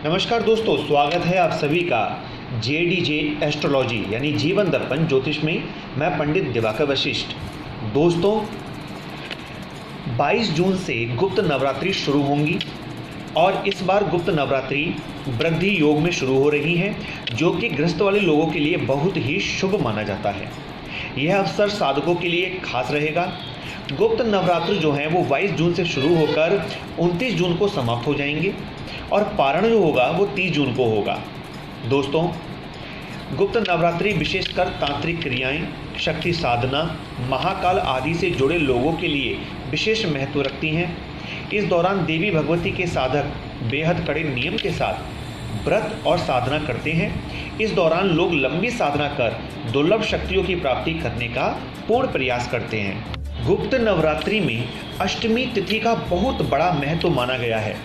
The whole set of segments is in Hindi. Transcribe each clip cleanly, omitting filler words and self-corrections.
नमस्कार दोस्तों, स्वागत है आप सभी का JDJ एस्ट्रोलॉजी यानी जीवन दर्पण ज्योतिष में। मैं पंडित दिवाकर वशिष्ठ। दोस्तों, 22 जून से गुप्त नवरात्रि शुरू होंगी और इस बार गुप्त नवरात्रि वृद्धि योग में शुरू हो रही है, जो कि गृहस्थ वाले लोगों के लिए बहुत ही शुभ माना जाता है। यह अवसर साधकों के लिए खास रहेगा। गुप्त नवरात्र जो हैं वो 22 जून से शुरू होकर 29 जून को समाप्त हो जाएंगे और पारण जो होगा वो 30 जून को होगा। दोस्तों, गुप्त नवरात्रि विशेषकर तांत्रिक क्रियाएं, शक्ति साधना, महाकाल आदि से जुड़े लोगों के लिए विशेष महत्व रखती हैं। इस दौरान देवी भगवती के साधक बेहद कड़े नियम के साथ व्रत और साधना करते हैं। इस दौरान लोग लंबी साधना कर दुर्लभ शक्तियों की प्राप्ति करने का पूर्ण प्रयास करते हैं। गुप्त नवरात्रि में अष्टमी तिथि का बहुत बड़ा महत्व माना गया है।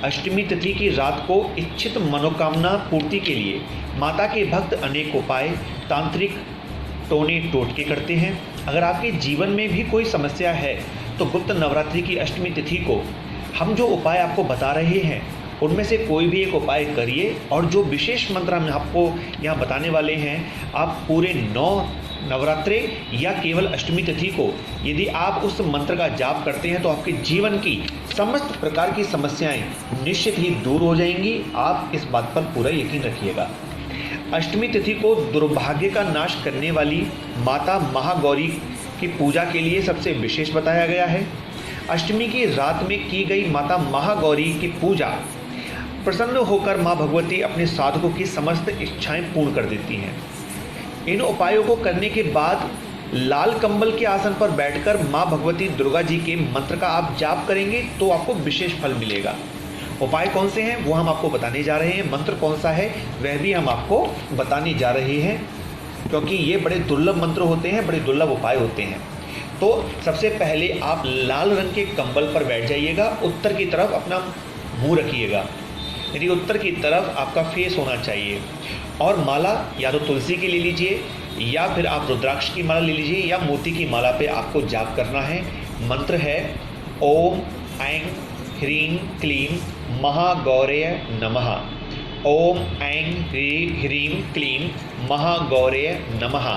अष्टमी तिथि की रात को इच्छित मनोकामना पूर्ति के लिए माता के भक्त अनेक उपाय, तांत्रिक टोने टोटके करते हैं। अगर आपके जीवन में भी कोई समस्या है तो गुप्त नवरात्रि की अष्टमी तिथि को हम जो उपाय आपको बता रहे हैं उनमें से कोई भी एक उपाय करिए, और जो विशेष मंत्र हम आपको यहाँ बताने वाले हैं, आप पूरे 9 नवरात्रे या केवल अष्टमी तिथि को यदि आप उस मंत्र का जाप करते हैं तो आपके जीवन की समस्त प्रकार की समस्याएं निश्चित ही दूर हो जाएंगी। आप इस बात पर पूरा यकीन रखिएगा। अष्टमी तिथि को दुर्भाग्य का नाश करने वाली माता महागौरी की पूजा के लिए सबसे विशेष बताया गया है। अष्टमी की रात में की गई माता महागौरी की पूजा प्रसन्न होकर माँ भगवती अपने साधकों की समस्त इच्छाएं पूर्ण कर देती हैं। इन उपायों को करने के बाद लाल कंबल के आसन पर बैठकर माँ भगवती दुर्गा जी के मंत्र का आप जाप करेंगे तो आपको विशेष फल मिलेगा। उपाय कौन से हैं वो हम आपको बताने जा रहे हैं, मंत्र कौन सा है वह भी हम आपको बताने जा रहे हैं, क्योंकि ये बड़े दुर्लभ मंत्र होते हैं, बड़े दुर्लभ उपाय होते हैं। तो सबसे पहले आप लाल रंग के कंबल पर बैठ जाइएगा, उत्तर की तरफ अपना मुँह रखिएगा, यानी उत्तर की तरफ आपका फेस होना चाहिए। और माला या तो तुलसी की ले लीजिए या फिर आप रुद्राक्ष की माला ले लीजिए या मोती की माला पे आपको जाप करना है। मंत्र है ओम ऐं ह्रीं क्लीं महागौरये नमः। ओम ऐं ह्रीं क्लीं महागौरये नमः।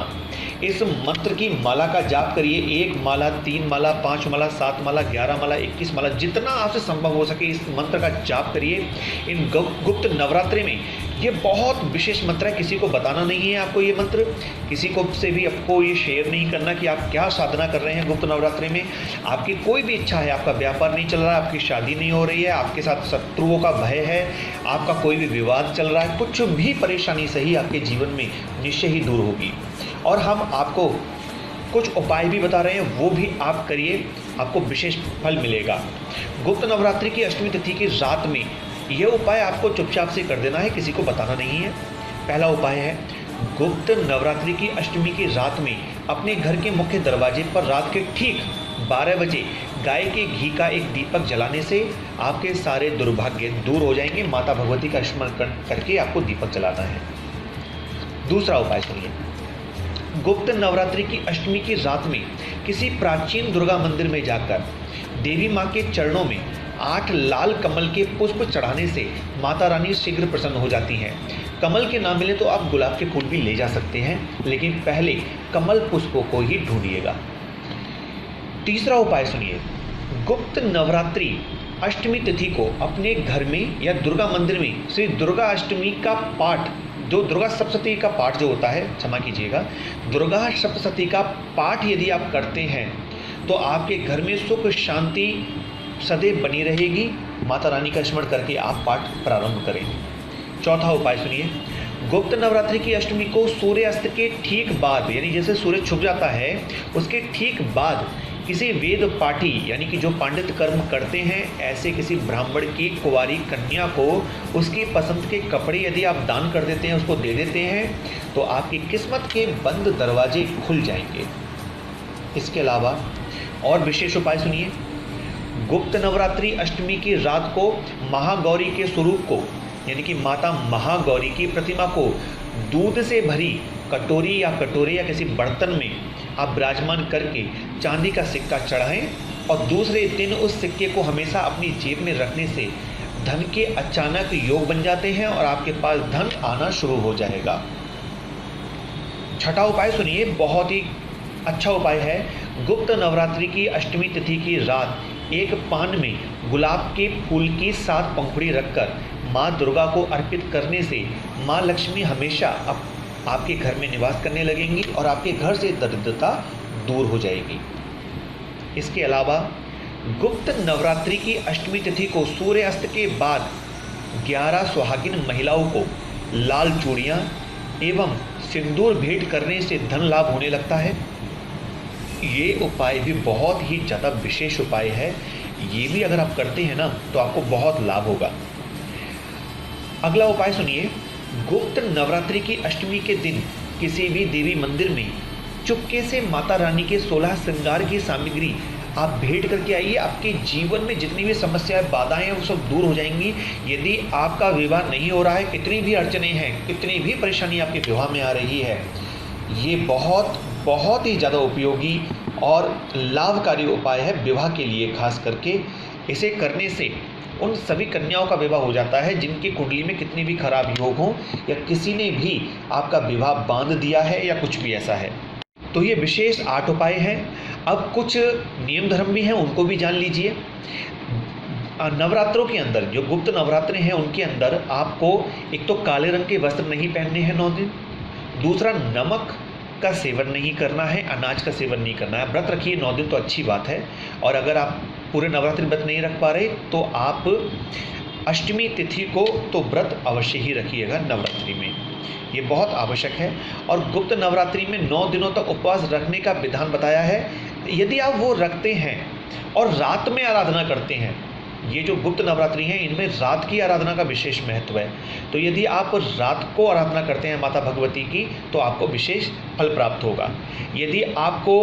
इस मंत्र की माला का जाप करिए। 1 माला, 3 माला, 5 माला, 7 माला, 11 माला, 21 माला, जितना आपसे संभव हो सके इस मंत्र का जाप करिए। इन गुप्त नवरात्रि में ये बहुत विशेष मंत्र है, किसी को बताना नहीं है आपको ये मंत्र, किसी को से भी आपको ये शेयर नहीं करना कि आप क्या साधना कर रहे हैं गुप्त नवरात्रि में। आपकी कोई भी इच्छा है, आपका व्यापार नहीं चल रहा है, आपकी शादी नहीं हो रही है, आपके साथ शत्रुओं का भय है, आपका कोई भी विवाद चल रहा है, कुछ भी परेशानी सही आपके जीवन में निश्चय ही दूर होगी। और हम आपको कुछ उपाय भी बता रहे हैं, वो भी आप करिए, आपको विशेष फल मिलेगा। गुप्त नवरात्रि की अष्टमी तिथि की रात में ये उपाय आपको चुपचाप से कर देना है, किसी को बताना नहीं है। पहला उपाय है, गुप्त नवरात्रि की अष्टमी की रात में अपने घर के मुख्य दरवाजे पर रात के ठीक 12 बजे गाय के घी का एक दीपक जलाने से आपके सारे दुर्भाग्य दूर हो जाएंगे। माता भगवती का स्मरण करके आपको दीपक जलाना है। दूसरा उपाय सुनिए, गुप्त नवरात्रि की अष्टमी की रात में किसी प्राचीन दुर्गा मंदिर में जाकर देवी माँ के चरणों में 8 लाल कमल के पुष्प चढ़ाने से माता रानी शीघ्र प्रसन्न हो जाती हैं। कमल के ना मिले तो आप गुलाब के फूल भी ले जा सकते हैं, लेकिन पहले कमल पुष्पों को ही ढूंढिएगा। तीसरा उपाय सुनिए, गुप्त नवरात्रि अष्टमी तिथि को अपने घर में या दुर्गा मंदिर में श्री दुर्गा अष्टमी का पाठ, जो दुर्गा सप्तशती का पाठ जो होता है, क्षमा कीजिएगा, दुर्गा सप्तशती का पाठ यदि आप करते हैं तो आपके घर में सुख शांति सदैव बनी रहेगी। माता रानी का स्मरण करके आप पाठ प्रारंभ करें। चौथा उपाय सुनिए, गुप्त नवरात्रि की अष्टमी को सूर्यास्त के ठीक बाद, यानी जैसे सूर्य छुप जाता है उसके ठीक बाद किसी वेद पाठी यानी कि जो पांडित कर्म करते हैं, ऐसे किसी ब्राह्मण की कुंवारी कन्या को उसकी पसंद के कपड़े यदि आप दान कर देते हैं, उसको दे देते हैं, तो आपकी किस्मत के बंद दरवाजे खुल जाएंगे। इसके अलावा और विशेष उपाय सुनिए, गुप्त नवरात्रि अष्टमी की रात को महागौरी के स्वरूप को यानी कि माता महागौरी की प्रतिमा को दूध से भरी कटोरी या कटोरे या किसी बर्तन में आप विराजमान करके चांदी का सिक्का चढ़ाएं और दूसरे दिन उस सिक्के को हमेशा अपनी जेब में रखने से धन के अचानक योग बन जाते हैं और आपके पास धन आना शुरू हो जाएगा। छठा उपाय सुनिए, बहुत ही अच्छा उपाय है। गुप्त नवरात्रि की अष्टमी तिथि की रात एक पान में गुलाब के फूल की 7 पंखुड़ी रखकर माँ दुर्गा को अर्पित करने से माँ लक्ष्मी हमेशा आपके घर में निवास करने लगेंगी और आपके घर से दरिद्रता दूर हो जाएगी। इसके अलावा गुप्त नवरात्रि की अष्टमी तिथि को सूर्यास्त के बाद 11 सुहागिन महिलाओं को लाल चूड़ियाँ एवं सिंदूर भेंट करने से धन लाभ होने लगता है। ये उपाय भी बहुत ही ज़्यादा विशेष उपाय है। ये भी अगर आप करते हैं ना तो आपको बहुत लाभ होगा। अगला उपाय सुनिए, गुप्त नवरात्रि की अष्टमी के दिन किसी भी देवी मंदिर में चुपके से माता रानी के 16 श्रृंगार की सामग्री आप भेंट करके आइए। आपके जीवन में जितनी भी समस्याएं, बाधाएं हैं, वो सब दूर हो जाएंगी। यदि आपका विवाह नहीं हो रहा है, कितनी भी अड़चने हैं, कितनी भी परेशानी आपके विवाह में आ रही है, ये बहुत ही ज़्यादा उपयोगी और लाभकारी उपाय है विवाह के लिए। खास करके इसे करने से उन सभी कन्याओं का विवाह हो जाता है जिनकी कुंडली में कितनी भी खराब योग हो या किसी ने भी आपका विवाह बांध दिया है या कुछ भी ऐसा है। तो ये विशेष 8 उपाय हैं। अब कुछ नियम धर्म भी हैं, उनको भी जान लीजिए। नवरात्रों के अंदर, जो गुप्त नवरात्रे हैं उनके अंदर आपको एक तो काले रंग के वस्त्र नहीं पहनने हैं 9 दिन, दूसरा नमक का सेवन नहीं करना है, अनाज का सेवन नहीं करना है। व्रत रखिए 9 दिन तो अच्छी बात है, और अगर आप पूरे नवरात्रि व्रत नहीं रख पा रहे तो आप अष्टमी तिथि को तो व्रत अवश्य ही रखिएगा नवरात्रि में, ये बहुत आवश्यक है। और गुप्त नवरात्रि में 9 दिनों तक उपवास रखने का विधान बताया है। यदि आप वो रखते हैं और रात में आराधना करते हैं, ये जो गुप्त नवरात्रि हैं इनमें रात की आराधना का विशेष महत्व है। तो यदि आप रात को आराधना करते हैं माता भगवती की तो आपको विशेष फल प्राप्त होगा। यदि आपको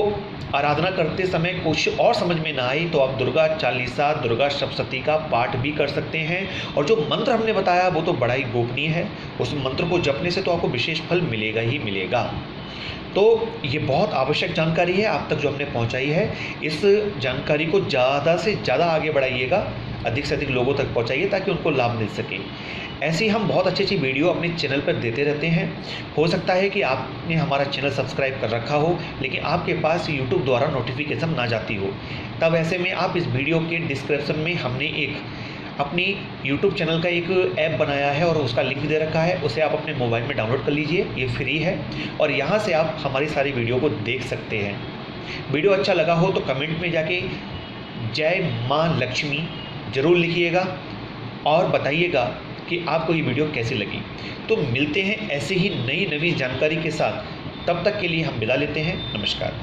आराधना करते समय कुछ और समझ में ना आई तो आप दुर्गा चालीसा, दुर्गा सप्तशती का पाठ भी कर सकते हैं। और जो मंत्र हमने बताया वो तो बड़ा ही गोपनीय है, उस मंत्र को जपने से तो आपको विशेष फल मिलेगा ही मिलेगा। तो ये बहुत आवश्यक जानकारी है आप तक जो हमने पहुंचाई है। इस जानकारी को ज़्यादा से ज़्यादा आगे बढ़ाइएगा, अधिक से अधिक लोगों तक पहुंचाइए ताकि उनको लाभ मिल सके। ऐसी हम बहुत अच्छी वीडियो अपने चैनल पर देते रहते हैं। हो सकता है कि आपने हमारा चैनल सब्सक्राइब कर रखा हो लेकिन आपके पास यूट्यूब द्वारा नोटिफिकेशन ना जाती हो, तब ऐसे में आप इस वीडियो के डिस्क्रिप्शन में हमने एक अपनी YouTube चैनल का एक ऐप बनाया है और उसका लिंक दे रखा है, उसे आप अपने मोबाइल में डाउनलोड कर लीजिए। ये फ्री है और यहाँ से आप हमारी सारी वीडियो को देख सकते हैं। वीडियो अच्छा लगा हो तो कमेंट में जाके जय माँ लक्ष्मी ज़रूर लिखिएगा और बताइएगा कि आपको ये वीडियो कैसी लगी। तो मिलते हैं ऐसे ही नई जानकारी के साथ, तब तक के लिए हम विदा लेते हैं। नमस्कार।